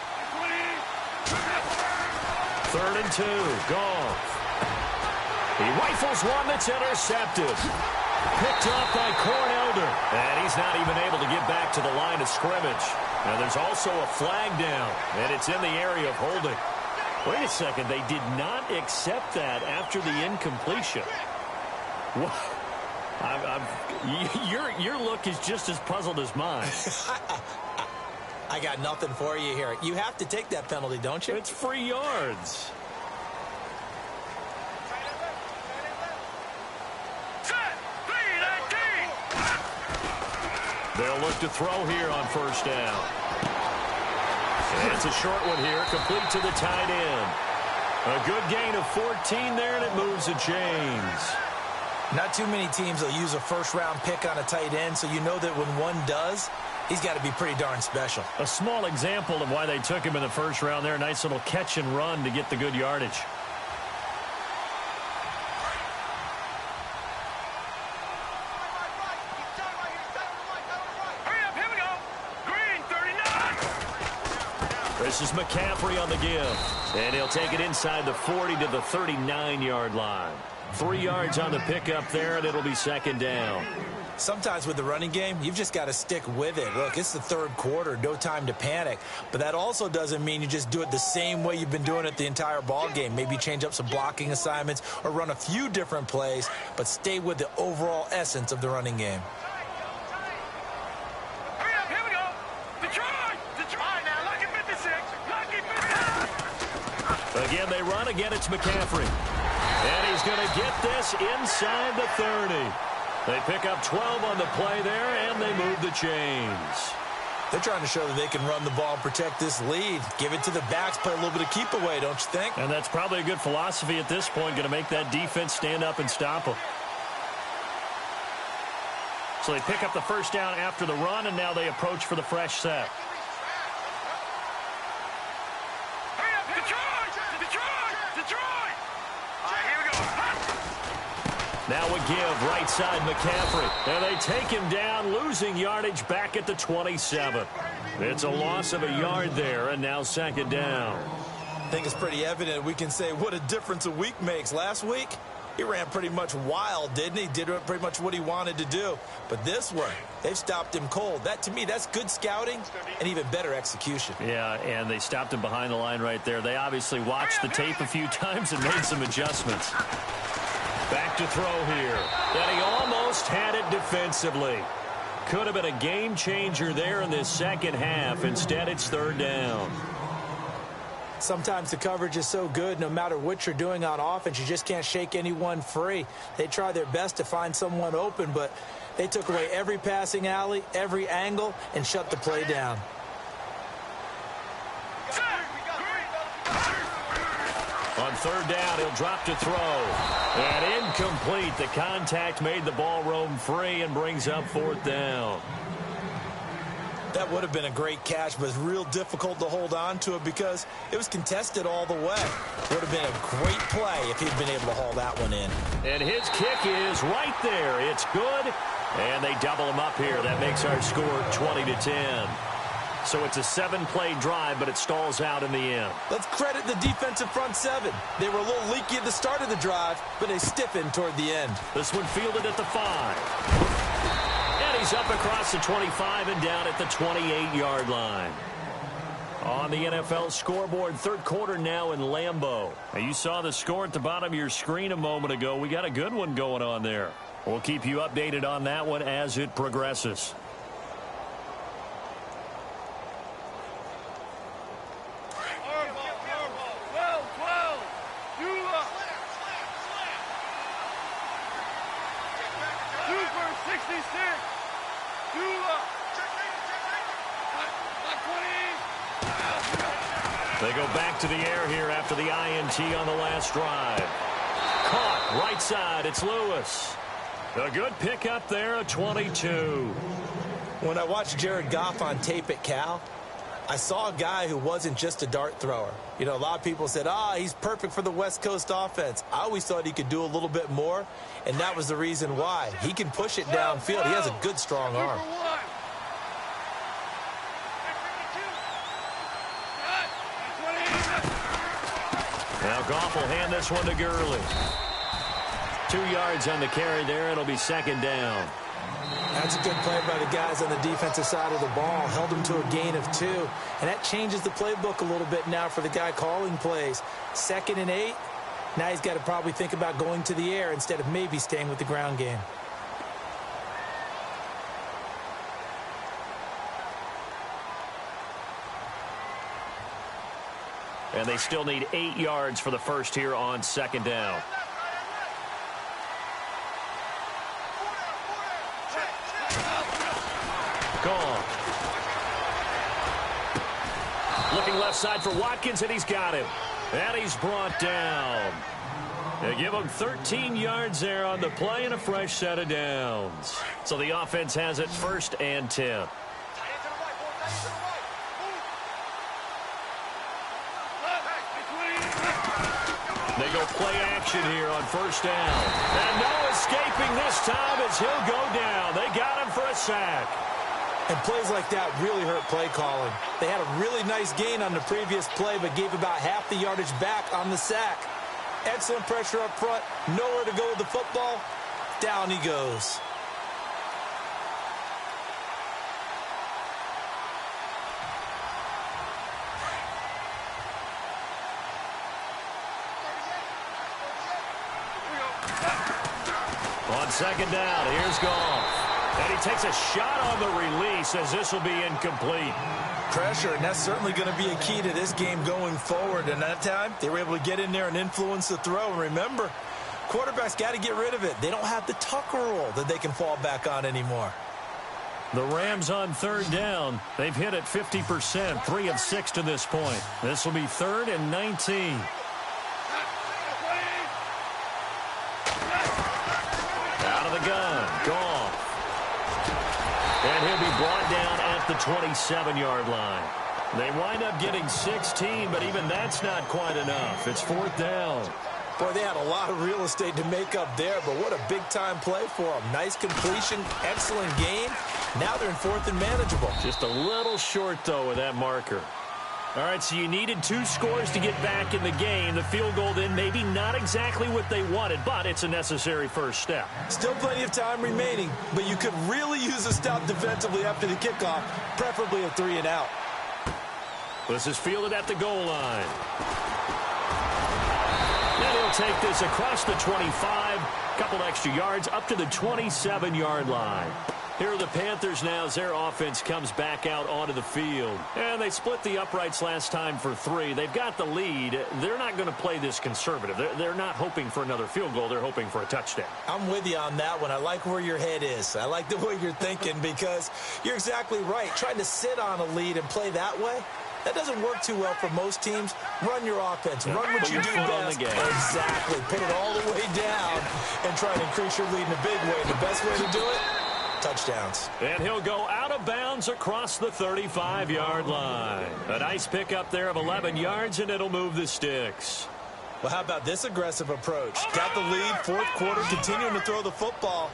3rd and 2, Goff. He rifles one that's intercepted. Picked up by Cornelder. And he's not even able to get back to the line of scrimmage. Now there's also a flag down, and it's in the area of holding. Wait a second, they did not accept that after the incompletion. What? Your look is just as puzzled as mine. I got nothing for you here. You have to take that penalty, don't you? It's free yards. They'll look to throw here on first down. And it's a short one here, complete to the tight end. A good gain of 14 there, and it moves the chains. Not too many teams will use a first-round pick on a tight end, so you know that when one does, he's got to be pretty darn special. A small example of why they took him in the first round there. Nice little catch and run to get the good yardage. This is McCaffrey on the give. And he'll take it inside the 40 to the 39-yard line. 3 yards on the pickup there, and it'll be 2nd down. Sometimes with the running game, you've just got to stick with it. Look, it's the third quarter, no time to panic. But that also doesn't mean you just do it the same way you've been doing it the entire ball game. Maybe change up some blocking assignments or run a few different plays, but stay with the overall essence of the running game. Here we go. Detroit! Now, lucky 56. Lucky 56. Again, they run. Again, it's McCaffrey. And he's going to get this inside the 30. They pick up 12 on the play there, and they move the chains. They're trying to show that they can run the ball and protect this lead. Give it to the backs, play a little bit of keep away, don't you think? And that's probably a good philosophy at this point, going to make that defense stand up and stop them. So they pick up the first down after the run, and now they approach for the fresh set. Now a give, right side McCaffrey. And they take him down, losing yardage back at the 27. It's a loss of a yard there, and now second down. I think it's pretty evident. We can say what a difference a week makes. Last week, he ran pretty much wild, didn't he? Did pretty much what he wanted to do. But this one, they've stopped him cold. That, to me, that's good scouting and even better execution. Yeah, and they stopped him behind the line right there. They obviously watched the tape a few times and made some adjustments. Back to throw here. And he almost had it defensively. Could have been a game changer there in this second half. Instead, it's third down. Sometimes the coverage is so good, no matter what you're doing on offense, you just can't shake anyone free. They try their best to find someone open, but they took away every passing alley, every angle, and shut the play down. On third down, he'll drop to throw. And incomplete. The contact made the ball roam free and brings up fourth down. That would have been a great catch, but it's real difficult to hold on to it because it was contested all the way. Would have been a great play if he'd been able to haul that one in. And his kick is right there. It's good. And they double him up here. That makes our score 20-10. So it's a 7-play drive, but it stalls out in the end. Let's credit the defensive front seven. They were a little leaky at the start of the drive, but they stiffened toward the end. This one fielded at the 5. And he's up across the 25 and down at the 28-yard line. On the NFL scoreboard, third quarter now in Lambeau. Now, you saw the score at the bottom of your screen a moment ago. We got a good one going on there. We'll keep you updated on that one as it progresses. They go back to the air here after the INT on the last drive. Caught right side. It's Lewis. A good pickup there, a 22. When I watched Jared Goff on tape at Cal, I saw a guy who wasn't just a dart thrower. You know, a lot of people said, he's perfect for the West Coast offense. I always thought he could do a little bit more, and that was the reason why. He can push it downfield. He has a good, strong arm. Now Goff will hand this one to Gurley. 2 yards on the carry there. It'll be second down. That's a good play by the guys on the defensive side of the ball. Held them to a gain of 2. And that changes the playbook a little bit now for the guy calling plays. 2nd and 8. Now he's got to probably think about going to the air instead of maybe staying with the ground game. And they still need 8 yards for the first here on second down. Gone. Looking left side for Watkins, and he's got him. And he's brought down. They give him 13 yards there on the play and a fresh set of downs. So the offense has it 1st and 10. They go play action here on 1st down. And no escaping this time as he'll go down. They got him for a sack. And plays like that really hurt play calling. They had a really nice gain on the previous play, but gave about half the yardage back on the sack. Excellent pressure up front. Nowhere to go with the football. Down he goes. On second down, here's Goff. And he takes a shot on the release as this will be incomplete. Pressure, and that's certainly going to be a key to this game going forward. And that time, they were able to get in there and influence the throw. And remember, quarterbacks got to get rid of it. They don't have the Tucker rule that they can fall back on anymore. The Rams on third down. They've hit it 50%, 3 of 6 to this point. This will be 3rd and 19. Out of the gun, Goff. And he'll be brought down at the 27-yard line. They wind up getting 16, but even that's not quite enough. It's 4th down. Boy, they had a lot of real estate to make up there, but what a big-time play for them. Nice completion, excellent game. Now they're in 4th and manageable. Just a little short, though, with that marker. All right, so you needed 2 scores to get back in the game. The field goal then maybe not exactly what they wanted, but it's a necessary first step. Still plenty of time remaining, but you could really use a stop defensively after the kickoff, preferably a 3 and out. This is fielded at the goal line. And he'll take this across the 25, couple extra yards up to the 27-yard line. Here are the Panthers now as their offense comes back out onto the field. And they split the uprights last time for 3. They've got the lead. They're not going to play this conservative. They're not hoping for another field goal. They're hoping for a touchdown. I'm with you on that one. I like where your head is. I like the way you're thinking because you're exactly right. Trying to sit on a lead and play that way, that doesn't work too well for most teams. Run your offense. Run what you do best. Exactly. Put it all the way down and try to increase your lead in a big way. The best way to do it, touchdowns. And he'll go out of bounds across the 35-yard line. A nice pickup there of 11 yards, and it'll move the sticks. Well, how about this aggressive approach? Got the lead, 4th quarter, continuing to throw the football.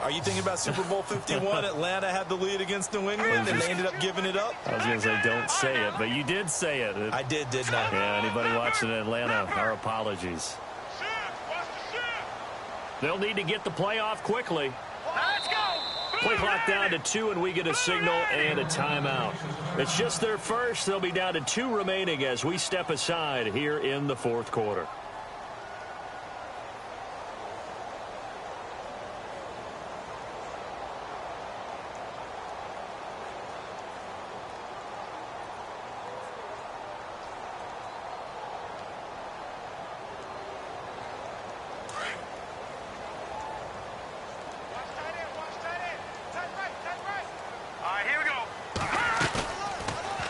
Are you thinking about Super Bowl 51? Atlanta had the lead against New England, and they ended up giving it up? I was going to say don't say it, but you did say it. I did, didn't I? Yeah, anybody watching in Atlanta, our apologies. They'll need to get the play off quickly. Let's go. Play clock down to 2, and we get a signal and a timeout. It's just their first. They'll be down to 2 remaining as we step aside here in the 4th quarter.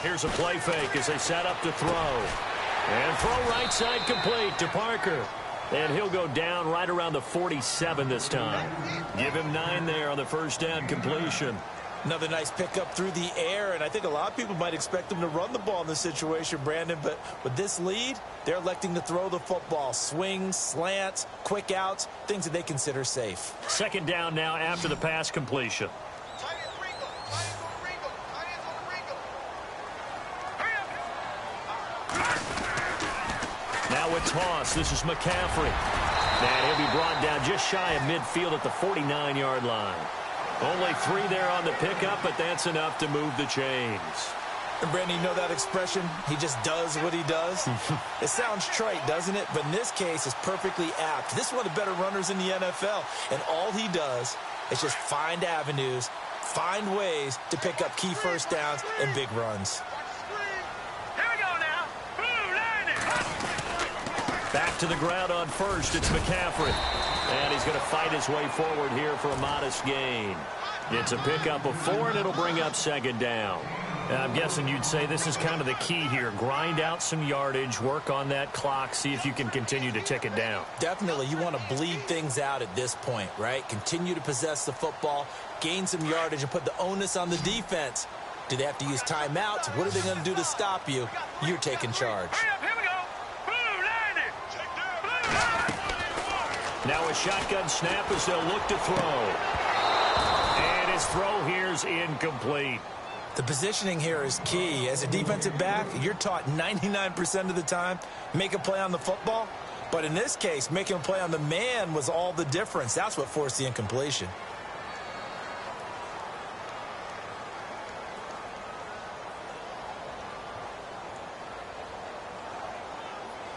Here's a play fake as they set up to throw. And throw right side complete to Parker. And he'll go down right around the 47 this time. Give him 9 there on the first down completion. Another nice pickup through the air, and I think a lot of people might expect them to run the ball in this situation, Brandon, but with this lead, they're electing to throw the football. Swings, slants, quick outs, things that they consider safe. Second down now after the pass completion. Now with toss, this is McCaffrey. And he'll be brought down just shy of midfield at the 49-yard line. Only 3 there on the pickup, but that's enough to move the chains. And Brandon, you know that expression? He just does what he does? It sounds trite, doesn't it? But in this case, it's perfectly apt. This is one of the better runners in the NFL. And all he does is just find avenues, find ways to pick up key first downs and big runs. Back to the ground on first. It's McCaffrey. And he's going to fight his way forward here for a modest gain. It's a pickup of 4, and it'll bring up second down. And I'm guessing you'd say this is kind of the key here. Grind out some yardage, work on that clock, see if you can continue to tick it down. Definitely. You want to bleed things out at this point, right? Continue to possess the football, gain some yardage, and put the onus on the defense. Do they have to use timeouts? What are they going to do to stop you? You're taking charge. Now a shotgun snap as they'll look to throw. And his throw here's incomplete. The positioning here is key. As a defensive back, you're taught 99% of the time, make a play on the football. But in this case, making a play on the man was all the difference. That's what forced the incompletion.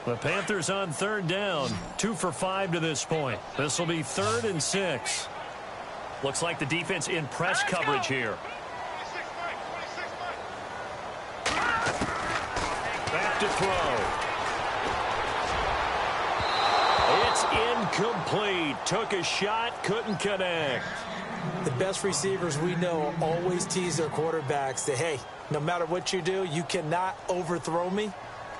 The Panthers on third down, 2 for 5 to this point. This will be 3rd and 6. Looks like the defense in press coverage here. Back to throw. It's incomplete. Took a shot, couldn't connect. The best receivers we know always tease their quarterbacks that, hey, no matter what you do, you cannot overthrow me.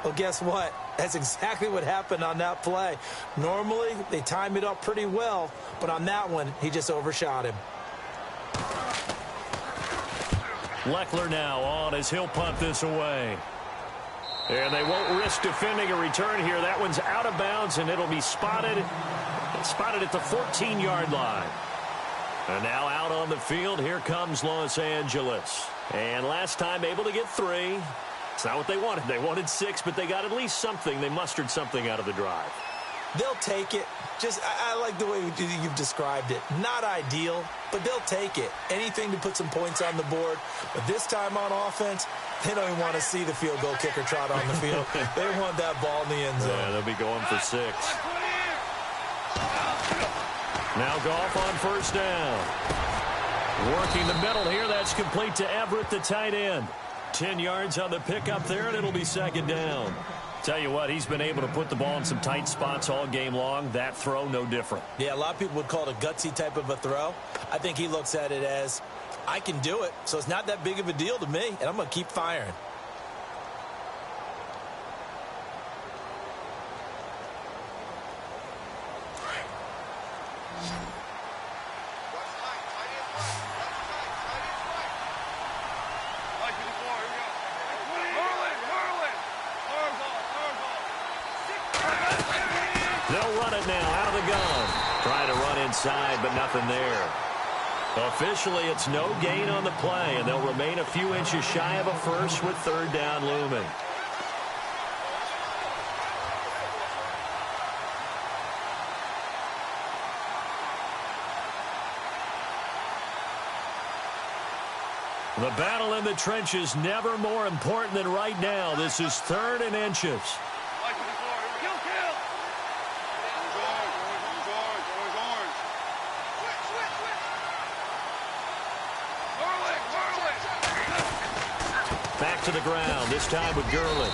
Well, guess what? That's exactly what happened on that play. Normally, they time it up pretty well, but on that one, he just overshot him. Leckler now on as he'll punt this away. And they won't risk defending a return here. That one's out of bounds, and it'll be spotted at the 14-yard line. And now out on the field, here comes Los Angeles. And last time able to get 3. It's not what they wanted. They wanted 6, but they got at least something. They mustered something out of the drive. They'll take it. I like the way you've described it. Not ideal, but they'll take it. Anything to put some points on the board. But this time on offense, they don't even want to see the field goal kicker trot on the field. They want that ball in the end zone. Yeah, they'll be going for 6. Now Goff on first down. Working the middle here. That's complete to Everett, the tight end. 10 yards on the pickup there, and it'll be 2nd down. Tell you what, he's been able to put the ball in some tight spots all game long. That throw, no different. Yeah, a lot of people would call it a gutsy type of a throw. I think he looks at it as, I can do it, so it's not that big of a deal to me, and I'm going to keep firing. They'll run it now out of the gun. Trying to run inside, but nothing there. Officially, it's no gain on the play, and they'll remain a few inches shy of a first with 3rd down looming. The battle in the trenches never more important than right now. This is 3rd and inches. Back to the ground, this time with Gurley.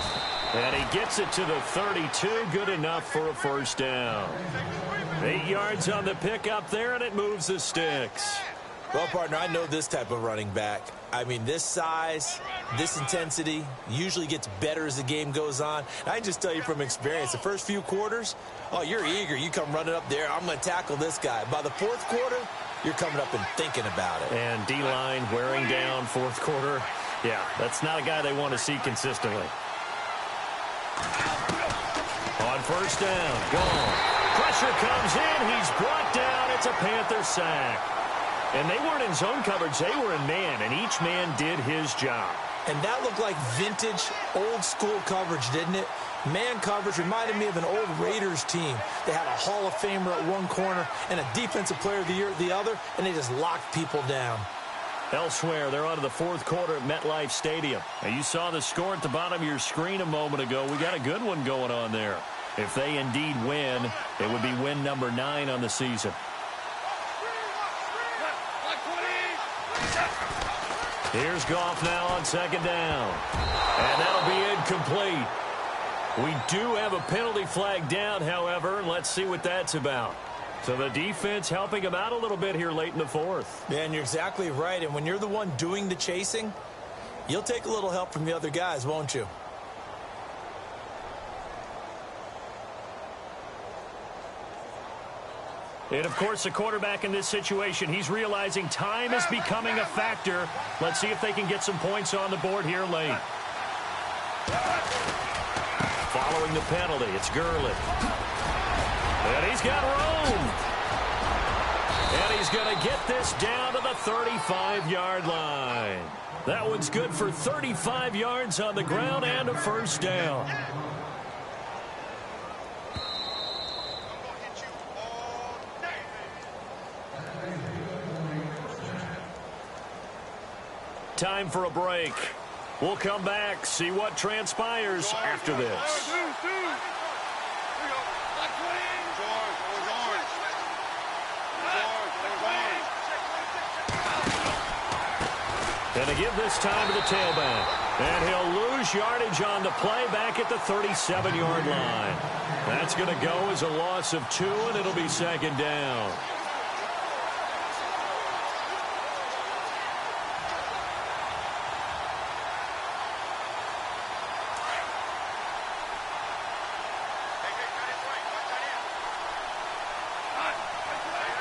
And he gets it to the 32, good enough for a first down. 8 yards on the pickup there, and it moves the sticks. Well, partner, I know this type of running back. I mean, this size, this intensity usually gets better as the game goes on. And I can just tell you from experience, the first few quarters, oh, you're eager. You come running up there, I'm going to tackle this guy. By the 4th quarter, you're coming up and thinking about it. And D-line wearing down 4th quarter. Yeah, that's not a guy they want to see consistently. On first down, gone. Pressure comes in. He's brought down. It's a Panther sack. And they weren't in zone coverage. They were in man, and each man did his job. And that looked like vintage, old-school coverage, didn't it? Man coverage reminded me of an old Raiders team. They had a Hall of Famer at one corner and a Defensive Player of the Year at the other, and they just locked people down. Elsewhere, they're on to the 4th quarter at MetLife Stadium. Now, you saw the score at the bottom of your screen a moment ago. We got a good one going on there. If they indeed win, it would be win number 9 on the season. Here's Goff now on 2nd down. And that'll be incomplete. We do have a penalty flag down, however. Let's see what that's about. So the defense helping him out a little bit here late in the 4th. Man, you're exactly right. And when you're the one doing the chasing, you'll take a little help from the other guys, won't you? And, of course, the quarterback in this situation, he's realizing time is becoming a factor. Let's see if they can get some points on the board here late. Following the penalty, it's Gurley. And he's got room. And he's going to get this down to the 35-yard line. That one's good for 35 yards on the ground and a first down. Time for a break. We'll come back, see what transpires after this. And to give this time to the tailback. And he'll lose yardage on the play back at the 37-yard line. That's going to go as a loss of 2, and it'll be second down.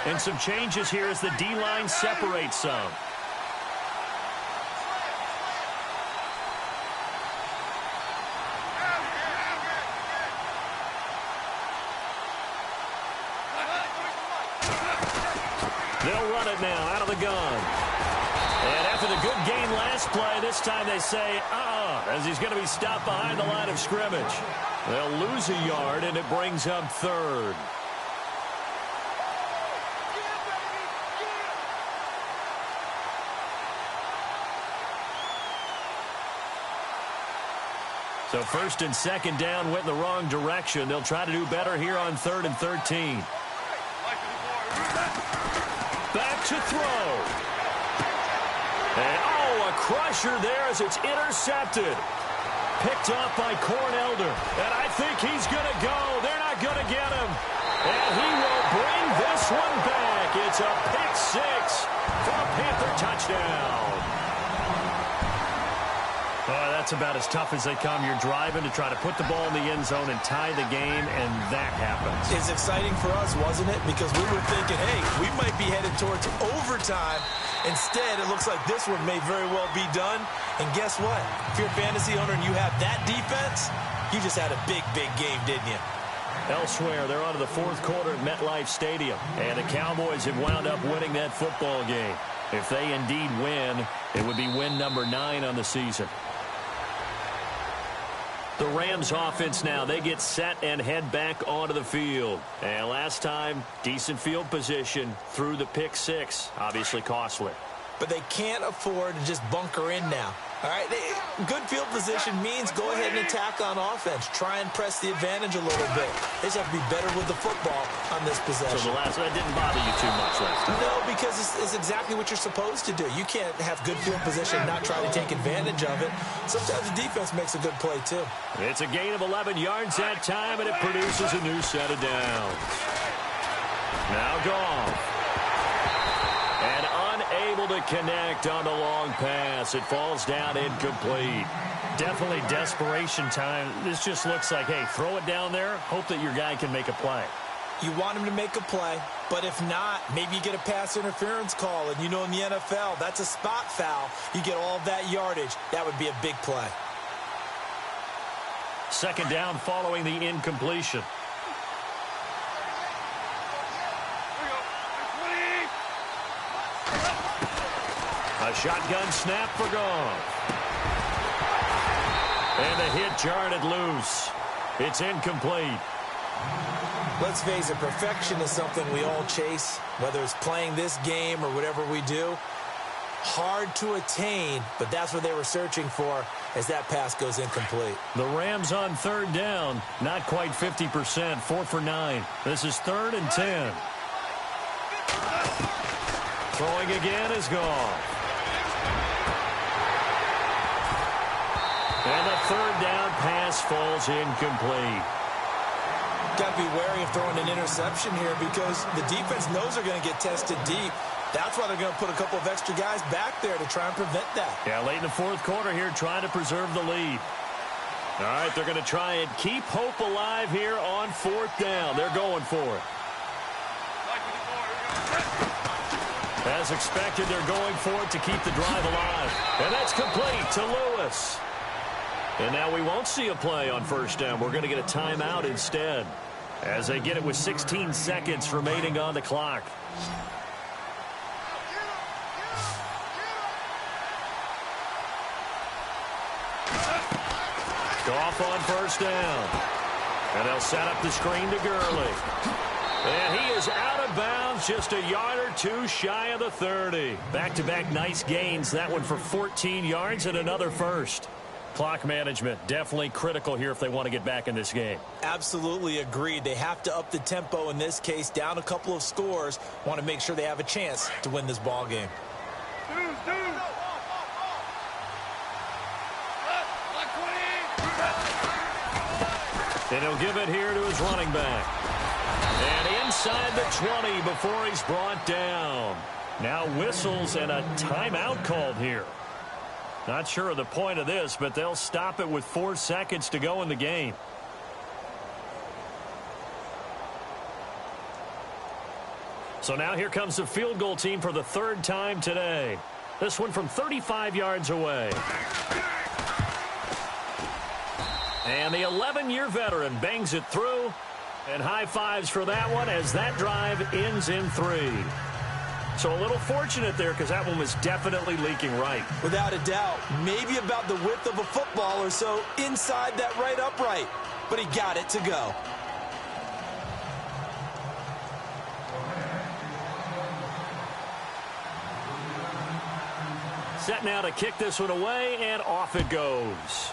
And some changes here as the D-line separates some. They'll run it now out of the gun. And after the good gain last play, this time they say, as he's going to be stopped behind the line of scrimmage. They'll lose a yard, and it brings up third. So first and second down went in the wrong direction. They'll try to do better here on 3rd and 13. Back to throw. And, a crusher there as it's intercepted. Picked off by Cornelder. And I think he's going to go. They're not going to get him. And he will bring this one back. It's a pick-6 for a Panther touchdown. That's about as tough as they come. You're driving to try to put the ball in the end zone and tie the game, and that happens. It's exciting for us, wasn't it? Because we were thinking, hey, we might be headed towards overtime. Instead, it looks like this one may very well be done. And guess what? If you're a fantasy owner and you have that defense, you just had a big, big game, didn't you? Elsewhere, they're on to the 4th quarter at MetLife Stadium. And the Cowboys have wound up winning that football game. If they indeed win, it would be win number 9 on the season. The Rams offense now, they get set and head back onto the field. And last time, decent field position through the pick-6. Obviously costly. But they can't afford to just bunker in now. All right, good field position means go ahead and attack on offense. Try and press the advantage a little bit. They just have to be better with the football on this possession. So that didn't bother you too much last time? No, because it's exactly what you're supposed to do. You can't have good field position and not try to take advantage of it. Sometimes the defense makes a good play, too. It's a gain of 11 yards that time, and it produces a new set of downs. Now gone. And unable to connect on the long pass. It falls down incomplete. Definitely desperation time. This just looks like, hey, throw it down there, hope that your guy can make a play. You want him to make a play, but if not, maybe you get a pass interference call. And you know in the NFL, that's a spot foul. You get all of that yardage. That would be a big play. Second down following the incompletion. A shotgun snap for Goff. And the hit jarred loose. It's incomplete. Let's face it, perfection is something we all chase, whether it's playing this game or whatever we do. Hard to attain, but that's what they were searching for as that pass goes incomplete. The Rams on 3rd down, not quite 50%, 4 for 9. This is 3rd and 10. Throwing again is Goff. And the 3rd down pass falls incomplete. Got to be wary of throwing an interception here because the defense knows they're going to get tested deep. That's why they're going to put a couple of extra guys back there to try and prevent that. Yeah, late in the 4th quarter here, trying to preserve the lead. All right, they're going to try and keep hope alive here on 4th down. They're going for it. As expected, they're going for it to keep the drive alive. And that's complete to Lewis. And now we won't see a play on 1st down. We're going to get a timeout instead as they get it with 16 seconds remaining on the clock. Goff on 1st down. And they'll set up the screen to Gurley. And he is out of bounds, just a yard or two shy of the 30. Back-to-back nice gains. That one for 14 yards and another first. Clock management, definitely critical here if they want to get back in this game. Absolutely agreed. They have to up the tempo in this case, down a couple of scores. Want to make sure they have a chance to win this ball game. And he'll give it here to his running back. And inside the 20 before he's brought down. Now whistles and a timeout called here. Not sure of the point of this, but they'll stop it with 4 seconds to go in the game. So now here comes the field goal team for the 3rd time today. This one from 35 yards away. And the 11-year veteran bangs it through. And high fives for that one as that drive ends in 3. So a little fortunate there because that one was definitely leaking right. Without a doubt. Maybe about the width of a football or so inside that right upright. But he got it to go. Set now to kick this one away, and off it goes.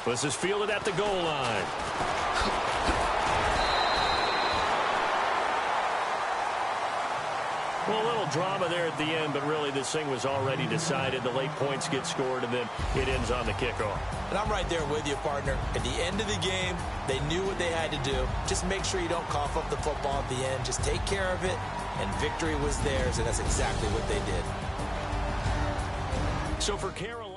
This is fielded at the goal line. Well, a little drama there at the end, but really this thing was already decided. The late points get scored, and then it ends on the kickoff. And I'm right there with you, partner. At the end of the game, they knew what they had to do. Just make sure you don't cough up the football at the end. Just take care of it, and victory was theirs, and that's exactly what they did. So for Carolina.